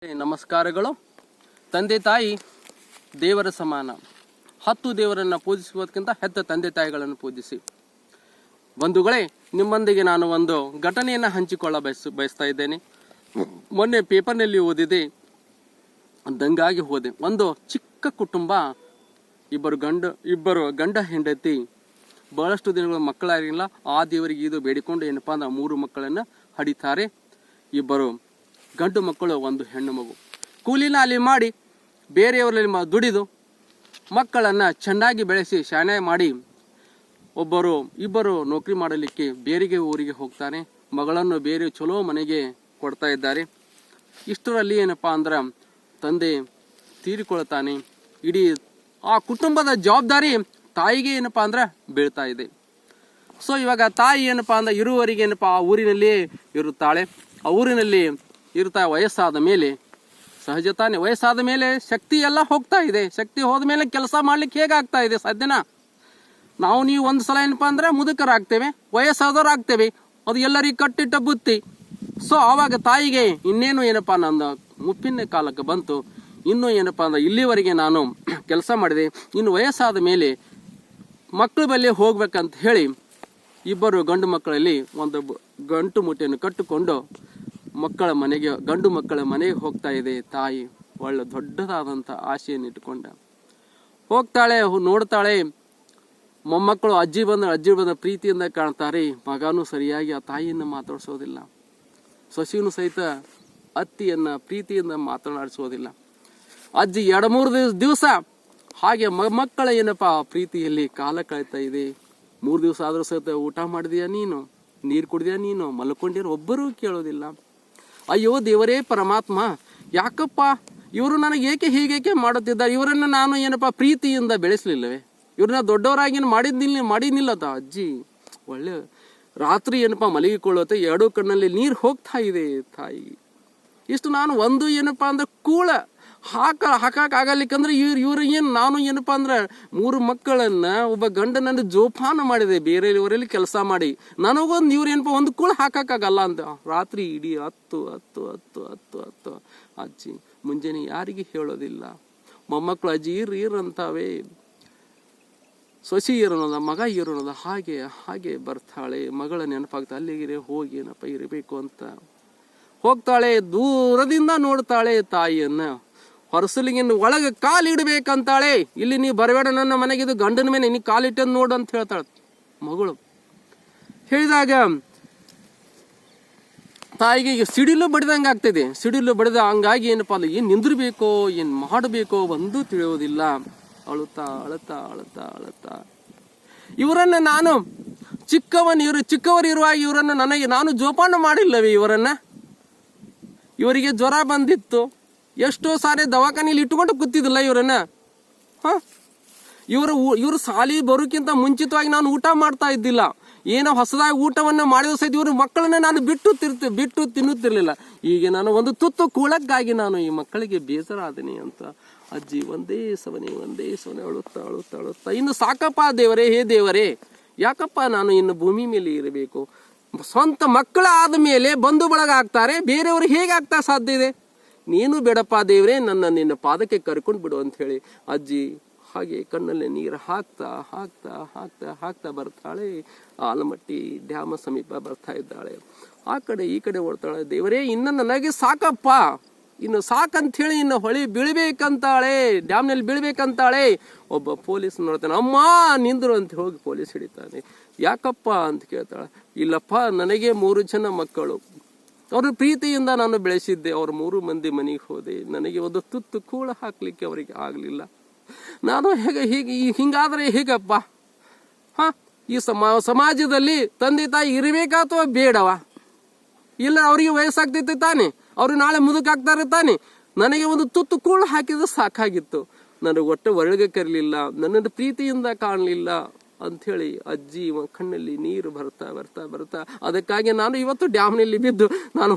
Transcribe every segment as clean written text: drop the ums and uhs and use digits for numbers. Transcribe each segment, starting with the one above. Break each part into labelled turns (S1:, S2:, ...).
S1: ನಮಸ್ಕಾರಗಳು. ತಂದೆ ತಾಯಿ ದೇವರ ಸಮಾನ. 10 ದೇವರನ್ನು ಪೂಜಿಸುವುದಕ್ಕಿಂತ ಹೆತ್ತ ತಂದೆ ತಾಯಿಗಳನ್ನು ಪೂಜಿಸಿ. ಬಂಧುಗಳೇ, ನಿಮ್ಮೊಂದಿಗೆ ನಾನು ಒಂದು ಘಟನೆಯನ್ನು ಹಂಚಿಕೊಳ್ಳ ಬಯಸ್ತಾ ಇದ್ದೇನೆ. ಮೊನ್ನೆ ಪೇಪರ್ನಲ್ಲಿ ಓದಿದೆ, ದಂಗಾಗಿ ಹೋದೆ. ಒಂದು ಚಿಕ್ಕ ಕುಟುಂಬ, ಇಬ್ಬರು ಗಂಡ ಹೆಂಡತಿ, ಬಹಳಷ್ಟು ದಿನಗಳ ಮಕ್ಕಳಾಗಿಲ್ಲ. ಆ ದೇವರಿಗೆ ಇದು ಬೇಡಿಕೊಂಡು ಏನಪ್ಪಾ ಅಂದ್ರೆ 3 ಮಕ್ಕಳನ್ನು ಹಡಿತಾರೆ. ಇಬ್ಬರು ಗಂಡು ಮಕ್ಕಳು, ಒಂದು ಹೆಣ್ಣು ಮಗು. ಕೂಲಿನಾಲಿ ಮಾಡಿ ಬೇರೆಯವರಲ್ಲಿ ದುಡಿದು ಮಕ್ಕಳನ್ನು ಚೆನ್ನಾಗಿ ಬೆಳೆಸಿ ಶಾಣೆ ಮಾಡಿ ಇಬ್ಬರು ನೌಕರಿ ಮಾಡಲಿಕ್ಕೆ ಬೇರೆಗೆ ಊರಿಗೆ ಹೋಗ್ತಾನೆ. ಮಗಳನ್ನು ಬೇರೆ ಚಲೋ ಮನೆಗೆ ಕೊಡ್ತಾ ಇದ್ದಾರೆ. ಇಷ್ಟರಲ್ಲಿ ಏನಪ್ಪಾ ಅಂದ್ರೆ ತಂದೆ ತೀರಿಕೊಳ್ತಾನೆ. ಇಡೀ ಆ ಕುಟುಂಬದ ಜವಾಬ್ದಾರಿ ತಾಯಿಗೆ ಏನಪ್ಪಾ ಅಂದ್ರೆ ಬೀಳ್ತಾ ಇದೆ. ಸೊ ಇವಾಗ ತಾಯಿ ಏನಪ್ಪಾ ಅಂದ್ರೆ ಇರುವವರೆಗೆ ಏನಪ್ಪಾ ಆ ಊರಿನಲ್ಲಿಯೇ ಇರುತ್ತಾಳೆ. ಆ ಊರಿನಲ್ಲಿ ಇರ್ತಾ ವಯಸ್ಸಾದ ಮೇಲೆ ಸಹಜತಾನೆ, ವಯಸ್ಸಾದ ಮೇಲೆ ಶಕ್ತಿ ಎಲ್ಲ ಹೋಗ್ತಾ ಇದೆ. ಶಕ್ತಿ ಹೋದ ಮೇಲೆ ಕೆಲಸ ಮಾಡ್ಲಿಕ್ಕೆ ಹೇಗಾಗ್ತಾ ಇದೆ? ಸಾಧ್ಯನಾ? ನೀವು ಒಂದು ಸಲ ಏನಪ್ಪಾ ಅಂದ್ರೆ ಮುದುಕರಾಗ್ತೇವೆ, ವಯಸ್ಸಾದವ್ರು ಆಗ್ತೇವೆ. ಅದು ಎಲ್ಲರಿಗೂ ಕಟ್ಟಿಟ್ಟ ಬುತ್ತಿ. ಸೊ ಆವಾಗ ತಾಯಿಗೆ ಇನ್ನೇನು ಏನಪ್ಪಾ ನಂದು ಮುಪ್ಪಿನ ಕಾಲಕ್ಕೆ ಬಂತು, ಇನ್ನೂ ಏನಪ್ಪಾ ಅಂದ್ರೆ ಇಲ್ಲಿವರೆಗೆ ನಾನು ಕೆಲಸ ಮಾಡಿದೆ, ಇನ್ನು ವಯಸ್ಸಾದ ಮೇಲೆ ಮಕ್ಕಳ ಬಳಿ ಹೋಗ್ಬೇಕಂತ ಹೇಳಿ ಇಬ್ಬರು ಗಂಡು ಮಕ್ಕಳಲ್ಲಿ ಒಂದು ಗಂಟು ಮುಟ್ಟೆಯನ್ನು ಕಟ್ಟಿಕೊಂಡು ಗಂಡು ಮಕ್ಕಳ ಮನೆಗೆ ಹೋಗ್ತಾ ಇದೆ ತಾಯಿ. ಒಳ್ಳೆ ದೊಡ್ಡದಾದಂಥ ಆಸೆಯನ್ನು ಇಟ್ಕೊಂಡ ಹೋಗ್ತಾಳೆ. ನೋಡ್ತಾಳೆ, ಮೊಮ್ಮಕ್ಕಳು ಅಜ್ಜಿ ಬಂದ ಪ್ರೀತಿಯಿಂದ ಕಾಣ್ತಾರೆ. ಮಗನೂ ಸರಿಯಾಗಿ ಆ ತಾಯಿಯನ್ನು ಮಾತಾಡಿಸೋದಿಲ್ಲ. ಸೊಸೆಯೂ ಸಹಿತ ಅತ್ತಿಯನ್ನ ಪ್ರೀತಿಯಿಂದ ಮಾತನಾಡಿಸೋದಿಲ್ಲ. ಅಜ್ಜಿ 2-3 ದಿವಸ ಹಾಗೆ ಮಕ್ಕಳ ಏನಪ್ಪಾ ಪ್ರೀತಿಯಲ್ಲಿ ಕಾಲ ಕಳೀತಾ ಇದೆ. 3 ದಿವಸ ಆದ್ರೂ ಸಹಿತ ಊಟ ಮಾಡಿದ್ಯಾ ನೀನು, ನೀರು ಕುಡಿದ್ಯಾ ನೀನು, ಮಲ್ಕೊಂಡಿರೋ ಒಬ್ಬರೂ ಕೇಳೋದಿಲ್ಲ. ಅಯ್ಯೋ ದೇವರೇ ಪರಮಾತ್ಮ, ಯಾಕಪ್ಪ ಇವರು ನನಗೆ ಏಕೆ ಹೀಗೇಕೆ ಮಾಡುತ್ತಿದ್ದಾರೆ? ಇವರನ್ನು ನಾನು ಏನಪ್ಪ ಪ್ರೀತಿಯಿಂದ ಬೆಳೆಸಲಿಲ್ಲವೇ? ಇವ್ರನ್ನ ದೊಡ್ಡವರಾಗಿ ಮಾಡಿನಿಲ್ಲ ಅಜ್ಜಿ. ಒಳ್ಳೆ ರಾತ್ರಿ ಏನಪ್ಪ ಮಲಗಿಕೊಳ್ಳುತ್ತೆ, 2 ಕಣ್ಣಲ್ಲಿ ನೀರು ಹೋಗ್ತಾ ಇದೆ ತಾಯಿ. ಇಷ್ಟು ನಾನು ಒಂದು ಏನಪ್ಪಾ ಅಂದ್ರೆ ಕೂಳ ಹಾಕಾಗಲಿಕ್ಕಂದ್ರೆ ಇವ್ರು ನಾನು ಏನಪ್ಪಾ ಅಂದ್ರೆ 3 ಮಕ್ಕಳನ್ನ ಒಬ್ಬ ಗಂಡನನ್ನು ಜೋಪಾನ ಮಾಡಿದೆ, ಬೇರೆಯವರಲ್ಲಿ ಕೆಲಸ ಮಾಡಿ. ನನಗೊಂದು ಇವ್ರು ಏನಪ್ಪ ಒಂದು ಕೂಳ ಹಾಕಾಗಲ್ಲ ಅಂತ ರಾತ್ರಿ ಇಡೀ 10 ಅಜ್ಜಿ. ಮುಂಜಾನೆ ಯಾರಿಗೆ ಹೇಳೋದಿಲ್ಲ. ಮೊಮ್ಮಕ್ಕಳು ಅಜ್ಜಿ ಇರಂತಾವೆ, ಸೊಸಿ ಇರೋನದ, ಮಗ ಇರೋನದ, ಹಾಗೆ ಬರ್ತಾಳೆ. ಮಗಳ ನೆನಪಾಗ್ತಾ ಅಲ್ಲಿಗೆ ಹೋಗಿ ಏನಪ್ಪ ಇರಬೇಕು ಅಂತ ಹೋಗ್ತಾಳೆ. ದೂರದಿಂದ ನೋಡ್ತಾಳೆ ತಾಯಿಯನ್ನ. ಹೊರಸಲಿಗೆ ಒಳಗೆ ಕಾಲಿಡ್ಬೇಕಂತಾಳೆ. ಇಲ್ಲಿ ನೀ ಬರಬೇಡ ನನ್ನ ಮನೆಗಿದು, ಗಂಡನ ಮೇಲೆ ನೀ ಕಾಲಿಟ್ಟನ್ನು ನೋಡು ಅಂತ ಹೇಳ್ತಾಳೆ ಮಗಳು. ಹೇಳಿದಾಗ ತಾಯಿಗೆ ಸಿಡಿಲು ಬಡಿದಂಗೆ ಆಗ್ತದೆ. ಸಿಡಿಲು ಬಡಿದ ಹಂಗಾಗಿ ಏನಪ್ಪಾ ಅಲ್ಲ, ಏನ್ ನಿಂದಿರ್ಬೇಕೋ ಏನ್ ಮಾಡಬೇಕೋ ಒಂದೂ ತಿಳಿಯೋದಿಲ್ಲ. ಅಳುತ್ತಾ ಇವರನ್ನ ನಾನು ಚಿಕ್ಕವರಿರುವಾಗ ಇವರನ್ನ ನಾನು ಜೋಪಾನ ಮಾಡಿಲ್ಲವೇ? ಇವರಿಗೆ ಜ್ವರ ಬಂದಿತ್ತು, ಎಷ್ಟೋ ಸಾರಿ ದವಾಖಾನೆಯಲ್ಲಿ ಇಟ್ಟುಕೊಂಡು ಕೂತಿದ್ದಿಲ್ಲ ಇವರನ್ನ. ಇವರು ಸಾಲಿ ಬರೋಕ್ಕಿಂತ ಮುಂಚಿತವಾಗಿ ನಾನು ಊಟ ಮಾಡ್ತಾ ಇದ್ದಿಲ್ಲ. ಏನೋ ಹೊಸದಾಗಿ ಊಟವನ್ನು ಮಾಡಿದ ಸಹಿತ ಇವರು ಮಕ್ಕಳನ್ನ ನಾನು ಬಿಟ್ಟು ತಿನ್ನುತ್ತಿರ್ಲಿಲ್ಲ. ಈಗ ನಾನು ಒಂದು ತುತ್ತು ಕೂಳಕ್ಕಾಗಿ ನಾನು ಈ ಮಕ್ಕಳಿಗೆ ಬೇಸರಾದನೆ ಅಂತ ಅಜ್ಜಿ ಒಂದೇ ಸವನೆ ಅಳುತ್ತಾ ಇನ್ನು ಸಾಕಪ್ಪ ದೇವರೇ, ಹೇ ದೇವರೇ, ಯಾಕಪ್ಪ ನಾನು ಇನ್ನು ಭೂಮಿ ಮೇಲೆ ಇರಬೇಕು? ಸ್ವಂತ ಮಕ್ಕಳ ಆದ ಮೇಲೆ ಬಂಧು ಬಳಗ ಆಗ್ತಾರೆ, ಬೇರೆಯವರು ಹೇಗೆ ಆಗ್ತಾ ಸಾಧ್ಯ ಇದೆ? ನೀನು ಬೇಡಪ್ಪ ದೇವರೇ, ನಿನ್ನ ಪಾದಕ್ಕೆ ಕರ್ಕೊಂಡು ಬಿಡು ಅಂತ ಹೇಳಿ ಅಜ್ಜಿ ಹಾಗೆ ಕಣ್ಣಲ್ಲಿ ನೀರು ಹಾಕ್ತಾ ಬರ್ತಾಳೆ. ಆಲಮಟ್ಟಿ ಡ್ಯಾಮ ಸಮೀಪ ಬರ್ತಾ ಇದ್ದಾಳೆ. ಆ ಕಡೆ ಈ ಕಡೆ ಓಡ್ತಾಳೆ. ದೇವರೇ, ಇನ್ನು ನನಗೆ ಸಾಕಪ್ಪ, ಇನ್ನು ಸಾಕಂತ ಹೇಳಿ ಇನ್ನು ಹೊಳಿ ಬೀಳ್ಬೇಕಂತಾಳೆ, ಡ್ಯಾಮ್ನಲ್ಲಿ ಬೀಳ್ಬೇಕಂತಾಳೆ. ಒಬ್ಬ ಪೊಲೀಸ್ ನೋಡ್ತಾನೆ. ಅಮ್ಮ ನಿಂದ್ರು ಅಂತ ಹೋಗಿ ಪೊಲೀಸ್ ಹಿಡಿತಾನೆ. ಯಾಕಪ್ಪ ಅಂತ ಕೇಳ್ತಾಳೆ. ಇಲ್ಲಪ್ಪ, ನನಗೆ 3 ಜನ ಮಕ್ಕಳು, ಅವ್ರ ಪ್ರೀತಿಯಿಂದ ನಾನು ಬೆಳೆಸಿದ್ದೆ. ಅವ್ರ 3 ಮಂದಿ ಮನೆಗೆ ಹೋದೆ. ನನಗೆ ಒಂದು ತುತ್ತು ಕೂಳ ಹಾಕ್ಲಿಕ್ಕೆ ಅವರಿಗೆ ಆಗ್ಲಿಲ್ಲ. ನಾನು ಹಿಂಗಾದ್ರೆ ಹೇಗಪ್ಪ? ಈ ಸಮಾಜದಲ್ಲಿ ತಂದೆ ತಾಯಿ ಇರಬೇಕಾ ಅಥವಾ ಬೇಡವಾ? ಇಲ್ಲ, ಅವ್ರಿಗೆ ವಯಸ್ಸಾಗ್ತೈತೆ ತಾನೆ, ಅವ್ರು ನಾಳೆ ಮುದುಕಾಗ್ತಾರೆ ತಾನೆ. ನನಗೆ ಒಂದು ತುತ್ತು ಕೂಳು ಹಾಕಿದ್ರೆ ಸಾಕಾಗಿತ್ತು. ನನಗೆ ಒಟ್ಟು ಒಳಗೆ ಕರಲಿಲ್ಲ, ನನ್ನನ್ನು ಪ್ರೀತಿಯಿಂದ ಕಾಣಲಿಲ್ಲ ಅಂಥೇಳಿ ಅಜ್ಜಿ ಕಣ್ಣಲ್ಲಿ ನೀರು ಬರ್ತಾ ಅದಕ್ಕಾಗಿ ನಾನು ಇವತ್ತು ಡ್ಯಾಮ್ನಲ್ಲಿ ಬಿದ್ದು ನಾನು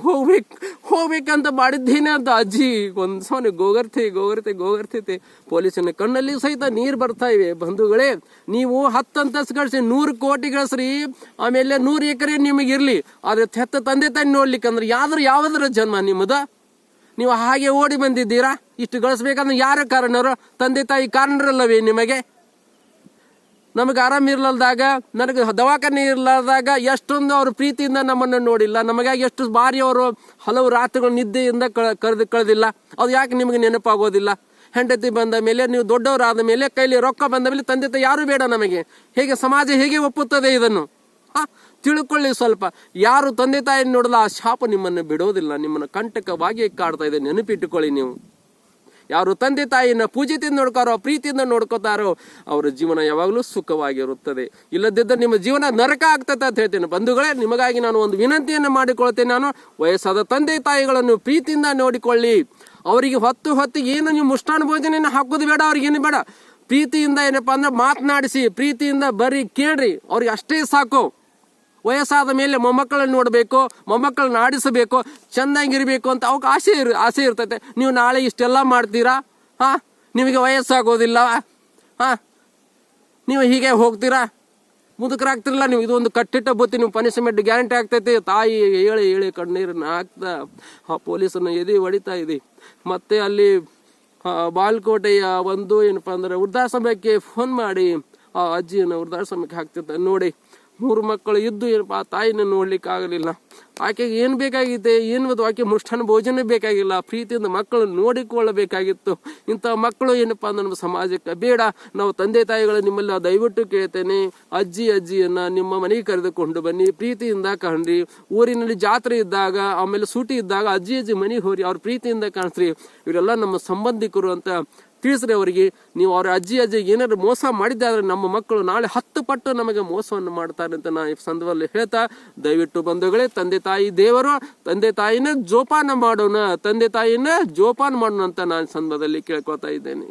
S1: ಹೋಗ್ಬೇಕಂತ ಮಾಡಿದ್ದೇನೆ ಅಂತ ಅಜ್ಜಿ ಒಂದು ಸವನೆ ಗೋಗರ್ತೆ ಪೊಲೀಸನ ಕಣ್ಣಲ್ಲಿ ಸಹಿತ ನೀರು ಬರ್ತಾ ಇವೆ. ಬಂಧುಗಳೇ, ನೀವು 10 ಅಂತಸ್ತು ಗಳಿಸಿ 100 ಕೋಟಿ ಗಳಿಸ್ರಿ, ಆಮೇಲೆ 100 ಎಕರೆ ನಿಮಗಿರ್ಲಿ, ಆದ್ರೆ ಹೆತ್ತ ತಂದೆ ತಾಯಿ ನೋಡ್ಲಿಕ್ಕಂದ್ರೆ ಯಾವ್ದ್ರ ಜನ್ಮ ನಿಮ್ಮದ? ನೀವು ಹಾಗೆ ಓಡಿ ಬಂದಿದ್ದೀರಾ? ಇಷ್ಟು ಗಳಿಸ್ಬೇಕಂದ್ರೆ ಯಾರ ಕಾರಣರು? ತಂದೆ ತಾಯಿ ಕಾರಣರಲ್ಲವೇ ನಿಮಗೆ? ನಮಗೆ ಆರಾಮಿರ್ಲಲ್ದಾಗ, ನನಗೆ ದವಾಖಾನೆ ಇರಲಾರ್ದಾಗ ಎಷ್ಟೊಂದು ಅವರು ಪ್ರೀತಿಯಿಂದ ನಮ್ಮನ್ನು ನೋಡಿಲ್ಲ. ನಮಗಾಗಿ ಎಷ್ಟು ಬಾರಿ ಅವರು ಹಲವು ರಾತ್ರಿಗಳು ನಿದ್ದೆಯಿಂದ ಕಳೆದಿಲ್ಲ. ಅದು ಯಾಕೆ ನಿಮಗೆ ನೆನಪಾಗೋದಿಲ್ಲ? ಹೆಂಡತಿ ಬಂದ ಮೇಲೆ, ನೀವು ದೊಡ್ಡವರಾದ ಮೇಲೆ, ಕೈಲಿ ರೊಕ್ಕ ಬಂದ ಮೇಲೆ ತಂದೆ ತಾಯಿ ಯಾರು ಬೇಡ ನಮಗೆ? ಹೇಗೆ ಸಮಾಜ ಹೇಗೆ ಒಪ್ಪುತ್ತದೆ ಇದನ್ನು? ತಿಳ್ಕೊಳ್ಳಿ ಸ್ವಲ್ಪ. ಯಾರು ತಂದೆ ತಾಯಿ ನೋಡಲ್ಲ ಆ ಶಾಪ ನಿಮ್ಮನ್ನು ಬಿಡೋದಿಲ್ಲ, ನಿಮ್ಮನ್ನು ಕಂಟಕವಾಗಿ ಕಾಡ್ತಾ ಇದೆ. ನೆನಪಿಟ್ಟುಕೊಳ್ಳಿ ನೀವು. ಯಾರು ತಂದೆ ತಾಯಿನ ಪೂಜಿತಿಯಿಂದ ನೋಡ್ತಾರೋ, ಪ್ರೀತಿಯಿಂದ ನೋಡ್ಕೋತಾರೋ, ಅವರ ಜೀವನ ಯಾವಾಗಲೂ ಸುಖವಾಗಿರುತ್ತದೆ. ಇಲ್ಲದಿದ್ದರೆ ನಿಮ್ಮ ಜೀವನ ನರಕ ಆಗ್ತದೆ ಅಂತ ಹೇಳ್ತೇನೆ. ಬಂಧುಗಳೇ, ನಿಮಗಾಗಿ ನಾನು ಒಂದು ವಿನಂತಿಯನ್ನು ಮಾಡಿಕೊಳ್ತೇನೆ. ನಾನು ವಯಸ್ಸಾದ ತಂದೆ ತಾಯಿಗಳನ್ನು ಪ್ರೀತಿಯಿಂದ ನೋಡಿಕೊಳ್ಳಿ. ಅವರಿಗೆ ಹೊತ್ತು ಏನು ನೀವು ಮುಷ್ಟಾನ ಭೋಜನ ಹಾಕೋದು ಬೇಡ, ಅವ್ರಿಗೇನು ಬೇಡ. ಪ್ರೀತಿಯಿಂದ ಏನಪ್ಪ ಅಂದ್ರೆ ಮಾತನಾಡಿಸಿ, ಪ್ರೀತಿಯಿಂದ ಬರೀ ಕೇಳ್ರಿ, ಅವ್ರಿಗೆ ಅಷ್ಟೇ ಸಾಕು. ವಯಸ್ಸಾದ ಮೇಲೆ ಮೊಮ್ಮಕ್ಕಳನ್ನು ನೋಡಬೇಕು, ಮೊಮ್ಮಕ್ಕಳನ್ನ ಆಡಿಸಬೇಕು, ಚೆಂದಾಗಿರ್ಬೇಕು ಅಂತ ಅವಕ್ಕೆ ಆಸೆ ಇರ್ತೈತೆ. ನೀವು ನಾಳೆ ಇಷ್ಟೆಲ್ಲ ಮಾಡ್ತೀರಾ? ನಿಮಗೆ ವಯಸ್ಸಾಗೋದಿಲ್ಲ? ನೀವು ಹೀಗೆ ಹೋಗ್ತೀರಾ? ಮುದುಕರಾಗ್ತಿರಲ್ಲ ನೀವು. ಇದೊಂದು ಕಟ್ಟಿಟ್ಟ ಬುತ್ತಿ, ನೀವು ಪನಿಷ್ಮೆಂಟ್ ಗ್ಯಾರಂಟಿ ಆಗ್ತೈತಿ. ತಾಯಿ ಹೇಳಿ ಕಣ್ಣೀರನ್ನ ಹಾಕ್ತಾ ಪೊಲೀಸನ್ನು ಎದೆ ಹೊಡಿತಾ ಇದೆ. ಮತ್ತೆ ಅಲ್ಲಿ ಬಾಲ್ಕೋಟೆಯ ಒಂದು ಏನಪ್ಪ ಅಂದ್ರೆ ವೃದ್ಧಾಶ್ರಮಕ್ಕೆ ಫೋನ್ ಮಾಡಿ ಆ ಅಜ್ಜಿಯನ್ನು ವೃದ್ಧಾಶ್ರಮಕ್ಕೆ ಹಾಕ್ತಿರ್ತಾರೆ. ನೋಡಿ, 3 ಮಕ್ಕಳು ಇದ್ದು ಏನಪ್ಪ ಆ ತಾಯಿನ ನೋಡ್ಲಿಕ್ಕೆ ಆಗಲಿಲ್ಲ. ಆಕೆಗೆ ಏನು ಬೇಕಾಗಿದೆ? ಆಕೆ ಮುಷ್ಟಾನ ಭೋಜನ ಬೇಕಾಗಿಲ್ಲ, ಪ್ರೀತಿಯಿಂದ ಮಕ್ಕಳನ್ನು ನೋಡಿಕೊಳ್ಳಬೇಕಾಗಿತ್ತು. ಇಂಥ ಮಕ್ಕಳು ಏನಪ್ಪ ಅಂದ್ರೆ ನಮ್ಮ ಸಮಾಜಕ್ಕೆ ಬೇಡ. ನಾವು ತಂದೆ ತಾಯಿಗಳು ನಿಮ್ಮಲ್ಲಿ ದಯವಿಟ್ಟು ಕೇಳ್ತೇನೆ, ಅಜ್ಜಿಯನ್ನ ನಿಮ್ಮ ಮನೆಗೆ ಕರೆದುಕೊಂಡು ಬನ್ನಿ, ಪ್ರೀತಿಯಿಂದ ಕಾಣ್ರಿ. ಊರಿನಲ್ಲಿ ಜಾತ್ರೆ ಇದ್ದಾಗ, ಆಮೇಲೆ ಸೂಟಿ ಇದ್ದಾಗ ಅಜ್ಜಿ ಮನೆಗೆ ಹೋರಿ, ಅವ್ರ ಪ್ರೀತಿಯಿಂದ ಕಾಣಿಸ್ರಿ. ಇವರೆಲ್ಲ ನಮ್ಮ ಸಂಬಂಧಿಕರು ಅಂತ ತಿಳಿಸ್ರಿ ಅವರಿಗೆ. ನೀವು ಅವ್ರ ಅಜ್ಜಿ ಏನಾದ್ರು ಮೋಸ ಮಾಡಿದ್ದಾದ್ರೆ ನಮ್ಮ ಮಕ್ಕಳು ನಾಳೆ 10 ಪಟ್ಟು ನಮಗೆ ಮೋಸವನ್ನು ಮಾಡ್ತಾರೆ ಅಂತ ನಾನು ಈ ಸಂದರ್ಭದಲ್ಲಿ ಹೇಳ್ತಾ, ದಯವಿಟ್ಟು ಬಂಧುಗಳೇ, ತಂದೆ ತಾಯಿ ದೇವರು, ತಂದೆ ತಾಯಿನ ಜೋಪಾನ ಮಾಡೋಣ ಅಂತ ನಾನು ಸಂದರ್ಭದಲ್ಲಿ ಕೇಳ್ಕೊತಾ ಇದ್ದೇನೆ.